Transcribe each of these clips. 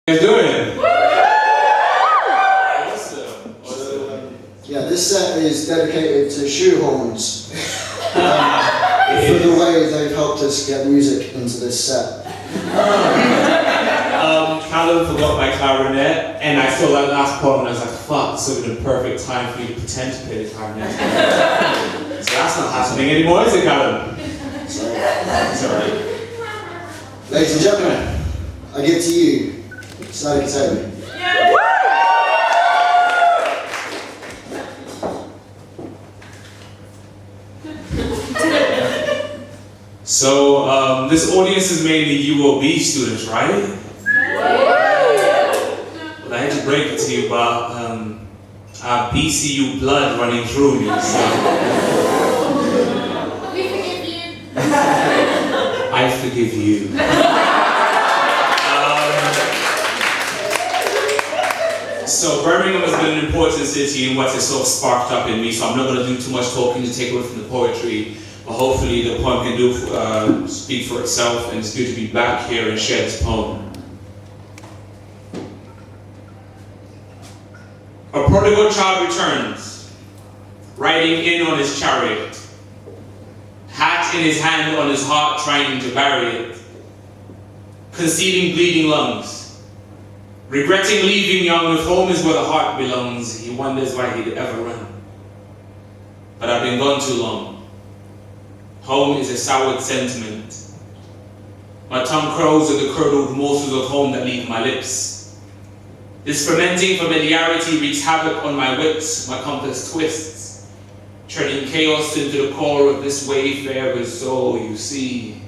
How you doing? Awesome. Yeah, this set is dedicated to shoehorns for the way they've helped us get music into this set. Callum forgot my clarinet, and I saw that last part and I was like, fuck, this would have been the perfect time for me to pretend to play the clarinet. So that's not happening anymore, is it, Callum? Sorry. It's alright. Ladies and gentlemen, I give to you, Saili Katebe. So, this audience is mainly UOB students, right? Well, I had to break it to you, but BCU blood running through me, so. We forgive you. I forgive you. So Birmingham has been an important city in what has sort of sparked up in me, so I'm not going to do too much talking to take away from the poetry, but hopefully the poem can speak for itself, and it's good to be back here and share this poem. A prodigal child returns, riding in on his chariot, hat in his hand, on his heart trying to bury it, concealing bleeding lungs. Regretting leaving young, if home is where the heart belongs, he wonders why he'd ever run. But I've been gone too long. Home is a soured sentiment. My tongue crows at the curdled morsels of home that leave my lips. This fermenting familiarity wreaks havoc on my wits, my compass twists, turning chaos into the core of this wayfarer's soul. You see,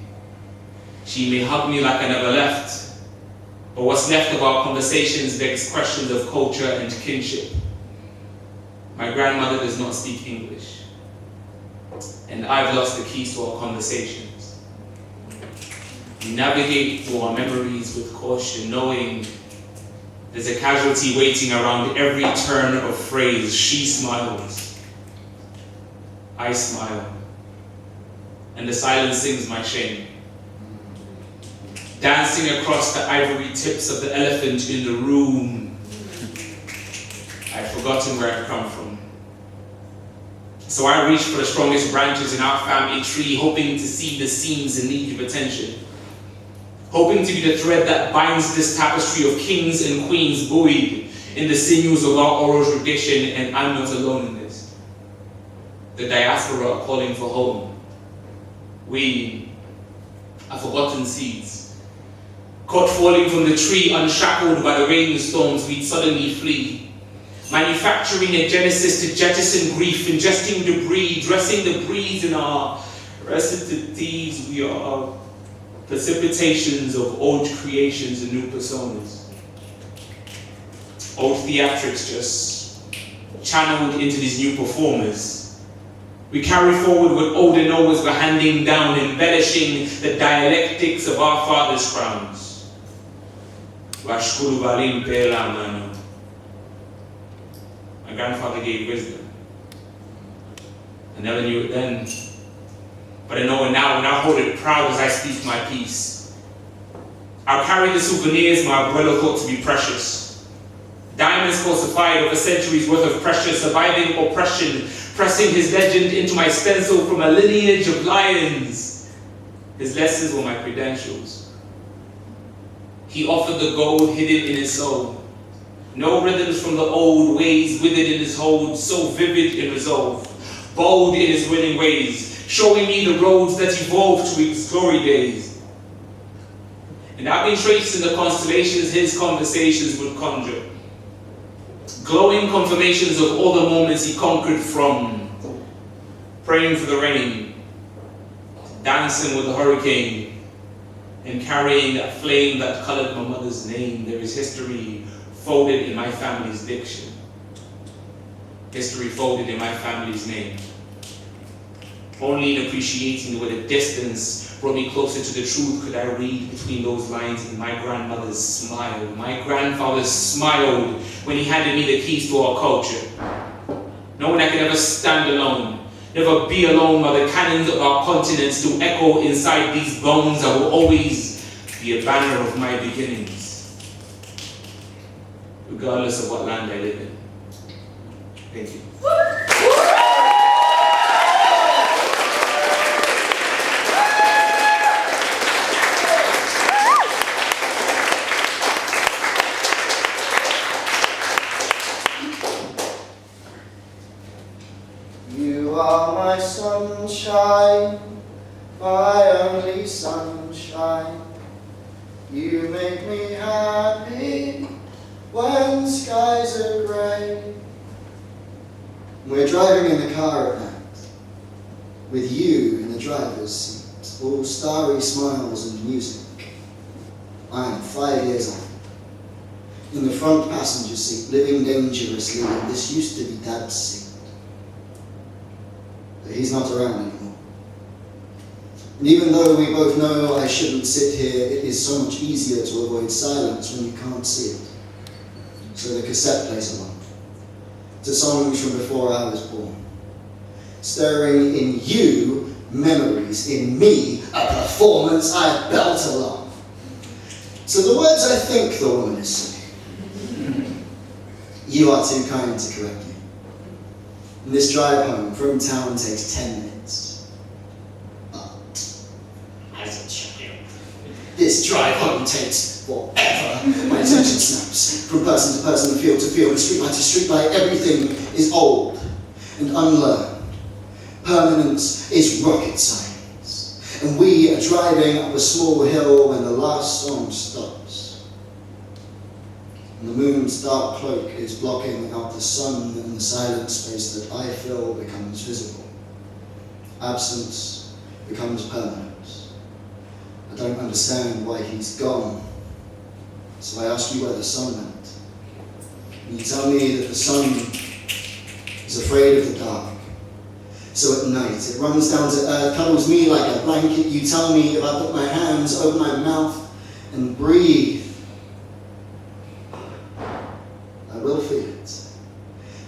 she may hug me like I never left, but what's left of our conversations begs questions of culture and kinship. My grandmother does not speak English, and I've lost the keys to our conversations. We navigate through our memories with caution, knowing there's a casualty waiting around every turn of phrase. She smiles, I smile, and the silence sings my shame. Dancing across the ivory tips of the elephant in the room. I've forgotten where I've come from. So I reach for the strongest branches in our family tree, hoping to see the seams in need of attention. Hoping to be the thread that binds this tapestry of kings and queens buoyed in the sinews of our oral tradition, and I'm not alone in this. The diaspora are calling for home. We are forgotten seeds. Caught falling from the tree, unshackled by the rainstorms, we'd suddenly flee. Manufacturing a genesis to jettison grief, ingesting debris, dressing the breeze in our recitatives. We are precipitations of old creations and new personas. Old theatrics just channeled into these new performers. We carry forward what older knowers were handing down, embellishing the dialectics of our fathers' crowns. My grandfather gave wisdom. I never knew it then, but I know it now, and I hold it proud as I speak my piece. I'll carry the souvenirs my abuelo thought to be precious. Diamonds falsified over centuries worth of pressure, surviving oppression, pressing his legend into my stencil from a lineage of lions. His lessons were my credentials. He offered the gold hidden in his soul. No rhythms from the old ways withered in his hold, so vivid in resolve, bold in his winning ways, showing me the roads that evolved to his glory days. And I've been tracing the constellations his conversations would conjure, glowing confirmations of all the moments he conquered from, praying for the rain, dancing with the hurricane, and carrying that flame that colored my mother's name. There is history folded in my family's diction. History folded in my family's name. Only in appreciating where the distance brought me closer to the truth could I read between those lines in my grandmother's smile. My grandfather smiled when he handed me the keys to our culture. Knowing I could never stand alone, never be alone while the cannons of our continent still echo inside these bones. I will always be a banner of my beginnings. regardless of what land they live in. Thank you. You are my sunshine, my only sunshine. You make me happy when skies are grey. We're driving in the car at night, with you in the driver's seat, all starry smiles and music. I am 5 years old, in the front passenger seat, living dangerously, and this used to be Dad's seat. But he's not around anymore. And even though we both know I shouldn't sit here, it is so much easier to avoid silence when you can't see it. So the cassette plays along, to songs from before I was born, stirring in you memories, in me a performance I belt along. So the words I think the woman is singing, you are too kind to correct me. And this drive home from town takes 10 minutes. But as a child, this drive home takes forever. My attention snaps from person to person, field to field, and streetlight to streetlight. Everything is old and unlearned. Permanence is rocket science. And we are driving up a small hill when the last song stops. And the moon's dark cloak is blocking out the sun, and the silent space that I fill becomes visible. Absence becomes permanence. I don't understand why he's gone. So I ask you where the sun went. And you tell me that the sun is afraid of the dark. So at night, it runs down to earth, cuddles me like a blanket. You tell me if I put my hands over my mouth and breathe, I will feel it.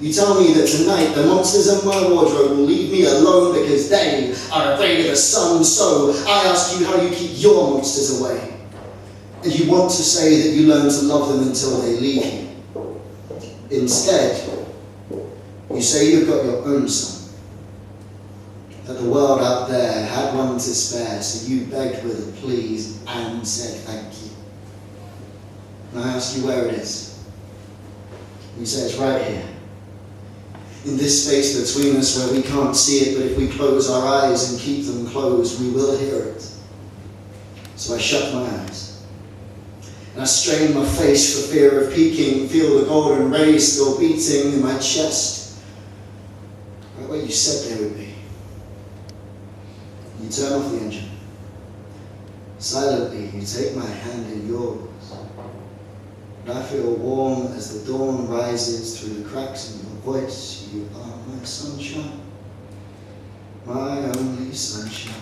You tell me that tonight the monsters in my wardrobe will leave me alone because they are afraid of the sun. So I ask you how you keep your monsters away. And you want to say that you learn to love them until they leave you. Instead, you say you've got your own son. That the world out there had one to spare, so you begged with a please and said thank you. And I ask you where it is. You say it's right here. In this space between us where we can't see it, but if we close our eyes and keep them closed, we will hear it. So I shut my eyes. And I strain my face for fear of peeking, feel the golden rays still beating in my chest. Right where you said they would be. You turn off the engine. Silently, you take my hand in yours. And I feel warm as the dawn rises through the cracks in your voice. You are my sunshine, my only sunshine.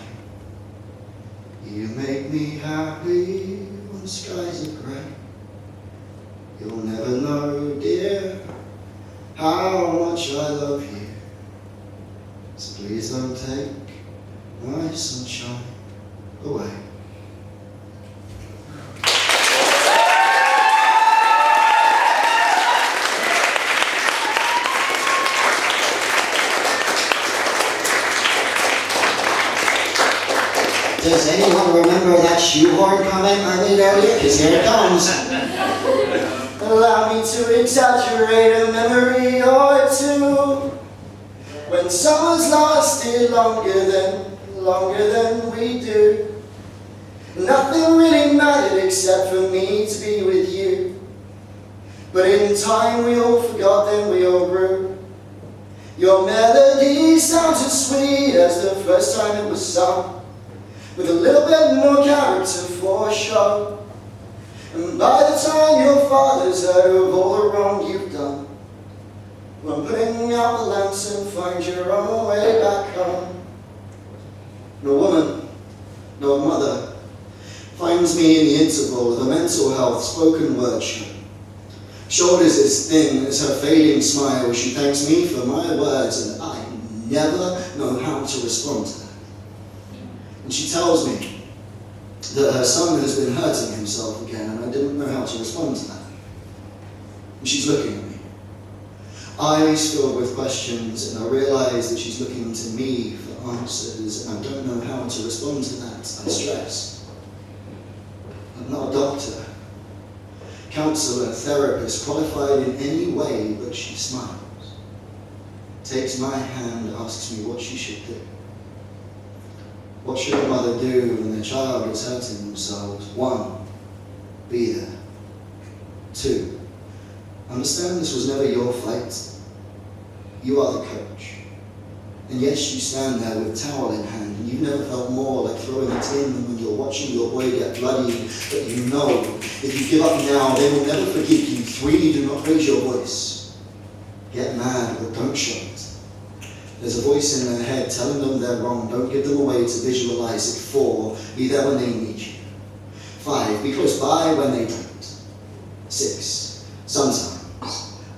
You make me happy when skies are grey. You'll never know, dear, how much I love you. So please don't take my sunshine away. Does anyone remember that shoehorn comment I made earlier? Because here it comes. Allow me to exaggerate a memory or two. When summer's lasted longer than we do. Nothing really mattered except for me to be with you. But in time we all forgot, then we all grew. Your melody sounded sweet as the first time it was sung, with a little bit more character for show. And by the time your father's heard of all the wrong you've done, well, putting out the lamps and find your own way back home. No woman, no mother, finds me in the interval of a mental health spoken word show. Shoulders as thin as her fading smile, she thanks me for my words, and I never know how to respond to that. And she tells me that her son has been hurting himself again, and I didn't know how to respond to that. and she's looking at me. Eyes filled with questions, and I realise that she's looking to me for answers, and I don't know how to respond to that. I stress. I'm not a doctor, counsellor, therapist, qualified in any way, but she smiles, takes my hand, asks me what she should do. What should a mother do when their child is hurting themselves? 1, be there. 2, understand this was never your fight. You are the coach. And yes, you stand there with towel in hand, and you've never felt more like throwing it in than when you're watching your boy get bloodied, but you know if you give up now, they will never forgive you. 3, do not raise your voice. Get mad, but don't show it. There's a voice in their head telling them they're wrong. Don't give them a way to visualize it. 4, be there when they need you. 5, be close by when they don't. 6, sometimes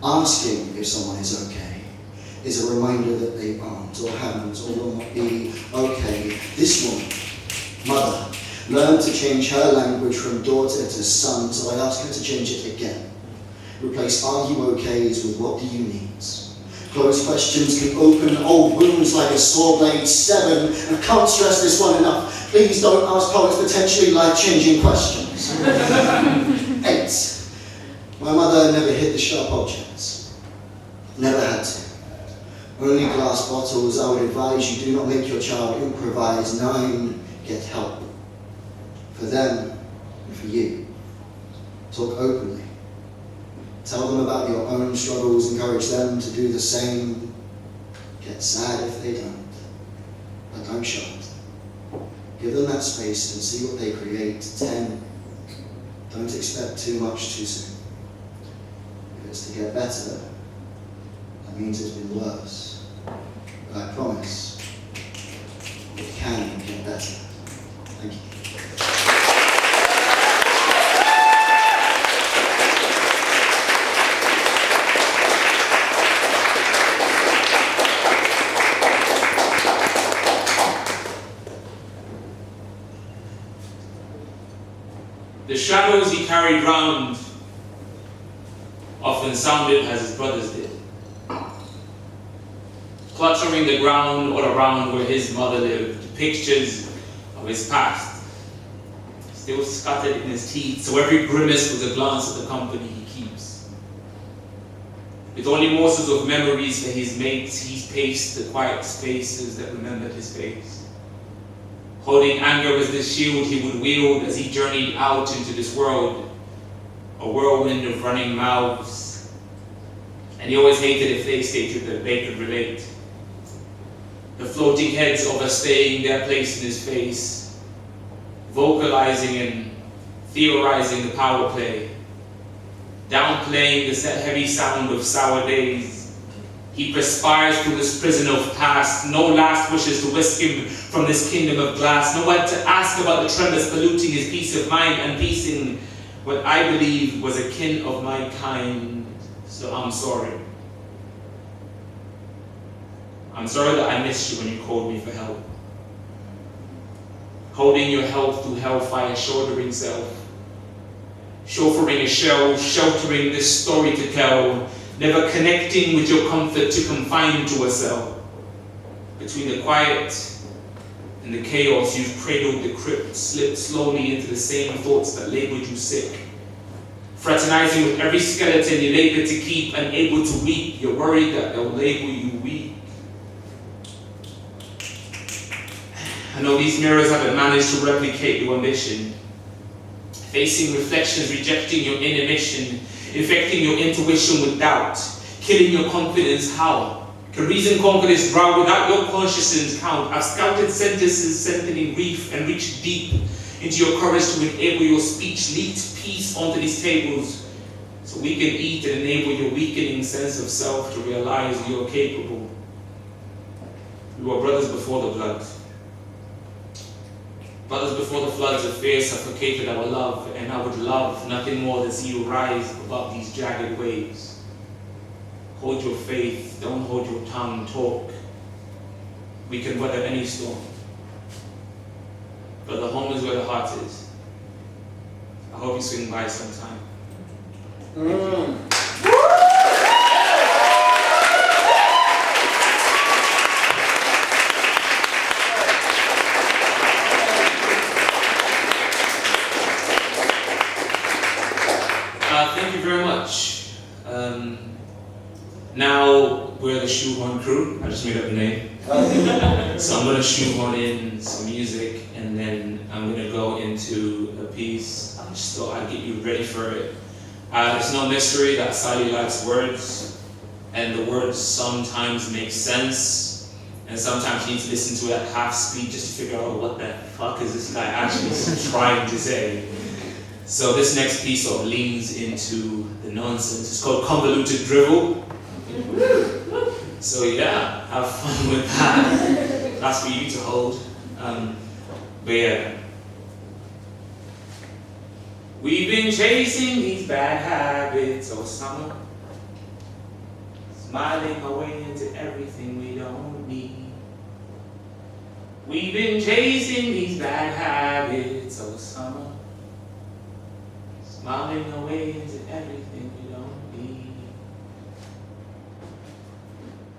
asking if someone is okay is a reminder that they aren't, or haven't, or will not be okay. This woman, mother, learned to change her language from daughter to son, so I ask her to change it again. Replace "are you okays" with "what do you need?" Closed questions can open old wounds like a saw blade. 7, and I can't stress this one enough, please don't ask poets potentially life-changing questions. 8, my mother never hit the sharp objects. Never had to. Only glass bottles. I would advise you do not make your child improvise. 9, get help. For them and for you. Talk openly. Tell them about your own struggles. Encourage them to do the same. Get sad if they don't. But don't show it. Give them that space and see what they create. 10, don't expect too much too soon. If it's to get better, that means it's been worse. But I promise, it can get better. Thank you. The shadows he carried round often sounded as his brothers did, cluttering the ground all around where his mother lived, pictures of his past, still scattered in his teeth, so every grimace was a glance at the company he keeps. With only morsels of memories for his mates, he's paced the quiet spaces that remembered his face. Holding anger as the shield he would wield as he journeyed out into this world, a whirlwind of running mouths. And he always hated if they stated that they could relate. The floating heads overstaying their place in his face, vocalizing and theorizing the power play, downplaying the heavy sound of sour days. He perspires through this prison of past, no last wishes to whisk him from this kingdom of glass, no one to ask about the tremors polluting his peace of mind and piecing what I believe was a kin of my kind, so I'm sorry. I'm sorry that I missed you when you called me for help. Holding your health through hellfire, shouldering self, chauffeuring a shell, sheltering this story to tell, never connecting with your comfort to confine to a cell. Between the quiet and the chaos, you've cradled the crypt, slipped slowly into the same thoughts that labeled you sick. Fraternizing with every skeleton you labor to keep, unable to weep, you're worried that they'll label you weak. I know these mirrors haven't managed to replicate your ambition. Facing reflections, rejecting your inner mission, infecting your intuition with doubt, killing your confidence. How can reason conquer this drought without your consciousness count? I've scouted sentences centering reef and reached deep into your courage to enable your speech, leaked peace onto these tables, so we can eat and enable your weakening sense of self to realize you're capable. We were brothers before the blood. Brothers before the floods of fear suffocated our love, and I would love nothing more than see you rise above these jagged waves. Hold your faith, don't hold your tongue, talk. We can weather any storm. But the home is where the heart is. I hope you swing by sometime. Thank you very much. Now we're the Shoehorn Crew. I just made up the name. So I'm going to shoehorn in some music, and then I'm going to go into a piece. I just thought I'd get you ready for it. It's no mystery that Saili likes words, and the words sometimes make sense, and sometimes you need to listen to it at half speed just to figure out what the fuck is this guy actually trying to say. So this next piece sort of leans into the nonsense. It's called Convoluted Drivel. So yeah, have fun with that. That's for you to hold. But yeah. We've been chasing these bad habits all summer, smiling away into everything we don't need. We've been chasing these bad habits all summer, smiling away into everything we don't need.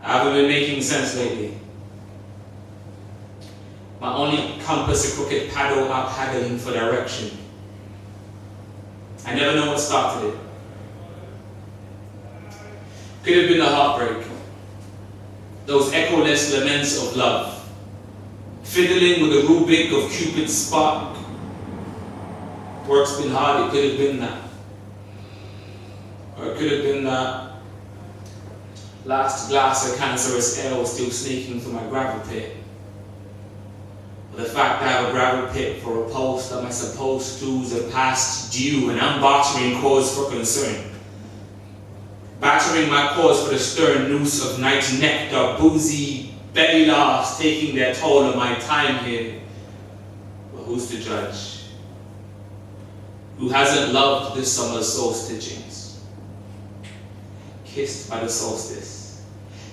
I haven't been making sense lately. My only compass a crooked paddle out haggling for direction. I never know what started it. Could have been the heartbreak. Those echoless laments of love. Fiddling with the rubric of Cupid's spark. Work's been hard, it could have been that. Or it could have been that last glass of cancerous ale still sneaking through my gravel pit. Or the fact that I have a gravel pit for a pulse that my supposed dues are past due, and I'm bartering cause for concern. Battering my cause for the stern noose of night nectar, boozy belly laughs taking their toll on my time here. But who's to judge? Who hasn't loved this summer's soul stitchings? Kissed by the solstice.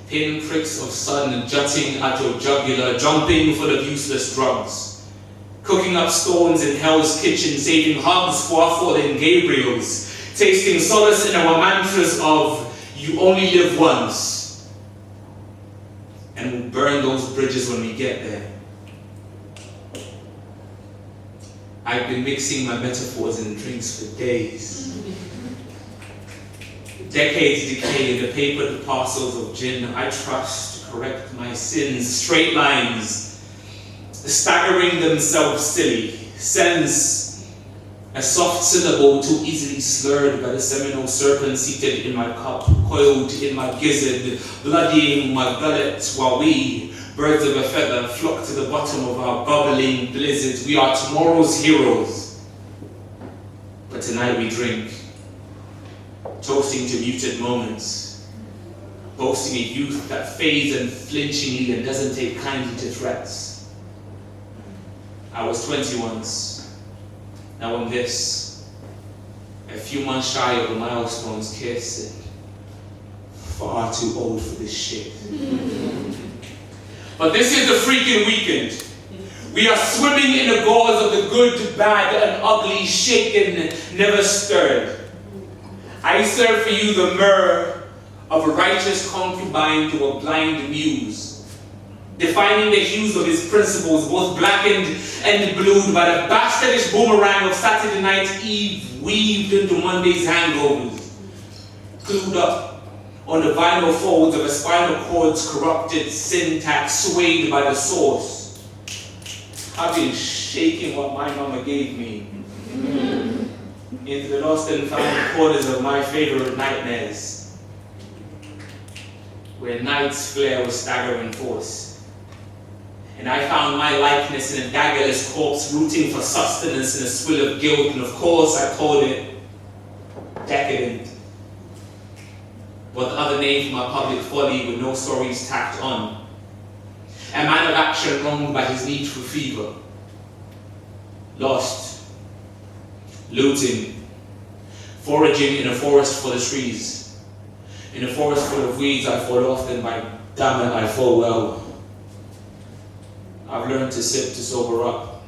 Pin pricks of sun jutting at your jugular, jumping full of useless drugs. Cooking up stones in hell's kitchen, saving hugs for our fallen Gabriels. Tasting solace in our mantras of, you only live once. And we'll burn those bridges when we get there. I've been mixing my metaphors and drinks for days. Decades decay in the papered parcels of gin I trust to correct my sins. Straight lines, staggering themselves silly. Sense, a soft syllable too easily slurred by the seminal serpent seated in my cup, coiled in my gizzard, bloodying my gullet while we, birds of a feather, flock to the bottom of our bubbling blizzards. We are tomorrow's heroes, but tonight we drink. Toasting to muted moments, boasting a youth that fades unflinchingly and doesn't take kindly to threats. I was 20 once, now I'm this, a few months shy of a milestone's kiss, and far too old for this shit. But this is the freaking weekend. We are swimming in the gauze of the good, bad, and ugly, shaken, never stirred. I serve for you the myrrh of a righteous concubine to a blind muse, defining the hues of his principles, both blackened and blued by the bastardish boomerang of Saturday night eve weaved into Monday's hangovers, glued up on the vinyl folds of a spinal cord's corrupted syntax, swayed by the source. I've been shaking what my mama gave me into the lost and found corners of my favorite nightmares, where night's flare was staggering force. And I found my likeness in a daggerless corpse rooting for sustenance in a swill of guilt, and of course I called it decadent. But the other name for my public folly with no stories tacked on. A man of action wronged by his need for fever. Lost. Looting, foraging in a forest full of trees. In a forest full of weeds I fall often, by damn it I fall well. I've learned to sip to sober up.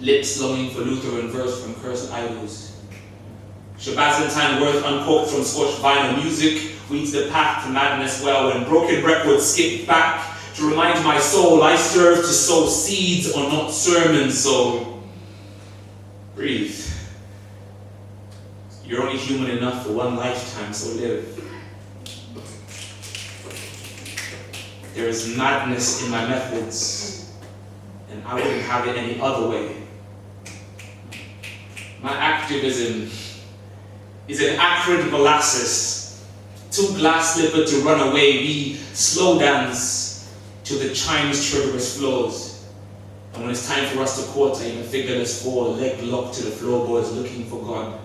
Lips longing for Lutheran verse from cursed idols. Shabbazantine worth uncorked from scorched vinyl. Music weeds the path to madness well, and broken records skip back to remind my soul I serve to sow seeds or not sermons, so breathe. You're only human enough for one lifetime, so live. There is madness in my methods, and I wouldn't have it any other way. My activism is an acrid molasses, too glass-slippered to run away. We slow dance to the chime's triggerous floors. And when it's time for us to quarter in a figureless fall, leg locked to the floorboards, looking for God,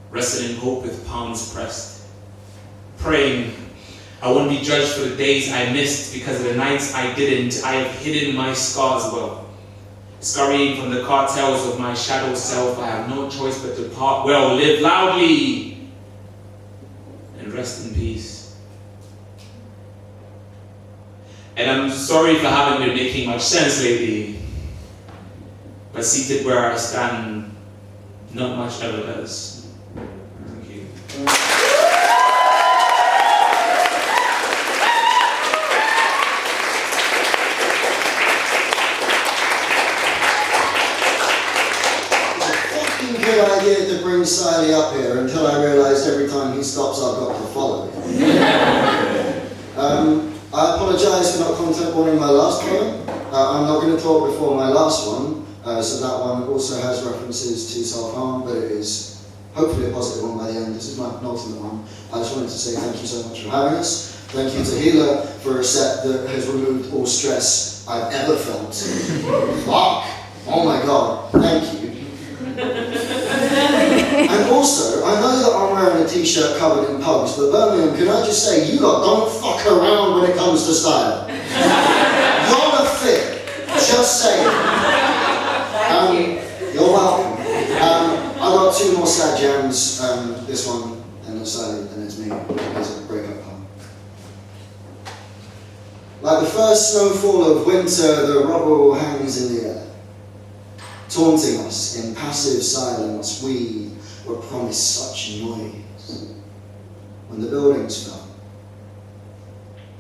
wrestling hope with palms pressed, praying I won't be judged for the days I missed because of the nights I didn't. I have hidden my scars well. Scurrying from the cartels of my shadow self, I have no choice but to part well, live loudly, and rest in peace. And I'm sorry if I haven't been making much sense lately, but seated where I stand, not much ever does. Thank you. Good idea to bring Saili up here until I realised every time he stops I've got to follow him. I apologise for not content warning my last poem. I'm not going to talk before my last one, so that one also has references to self-harm, but it is hopefully a positive one by the end. This is my penultimate one. I just wanted to say thank you so much for having us. Thank you to Hila for a set that has removed all stress I've ever felt. Fuck! Oh my god, thank you. And also, I know that I'm wearing a t-shirt covered in pugs, but Birmingham, can I just say, you lot don't fuck around when it comes to style. You're a fit. Just saying. You're welcome. I've got two more sad jams. This one, and it's Saili, and it's me. It's a breakup poem. Like the first snowfall of winter, the rubble hangs in the air, taunting us in passive silence. We were promised such noise when the buildings fell,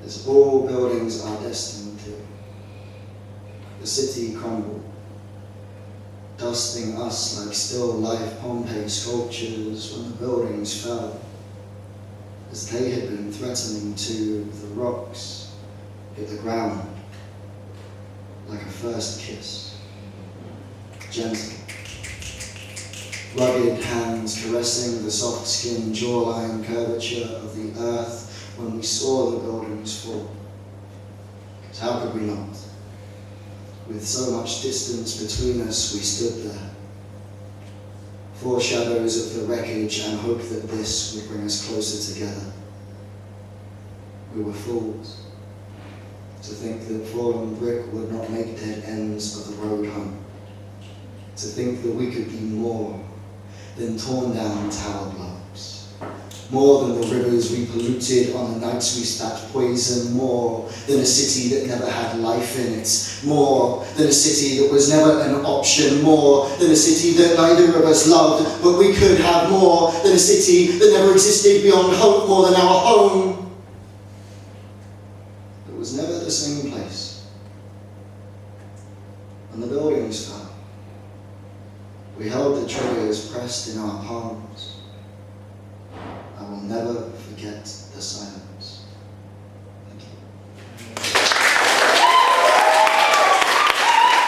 as all buildings are destined to. The city crumbled, dusting us like still life Pompeii sculptures when the buildings fell, as they had been threatening to. The rocks hit the ground like a first kiss, gentle, rugged hands caressing the soft skin jawline curvature of the earth when we saw the buildings fall. Because how could we not? With so much distance between us, we stood there, foreshadows of the wreckage, and hoped that this would bring us closer together. We were fools to think that fallen brick would not make dead ends of the road home, to think that we could be more than torn down tower blocks, more than the rivers we polluted on the nights we spat poison, more than a city that never had life in it, more than a city that was never an option, more than a city that neither of us loved, but we could have, more than a city that never existed beyond hope, more than our home. It was never the same place. And the buildings fell. We held the triggers pressed in our palms. I will never forget the silence.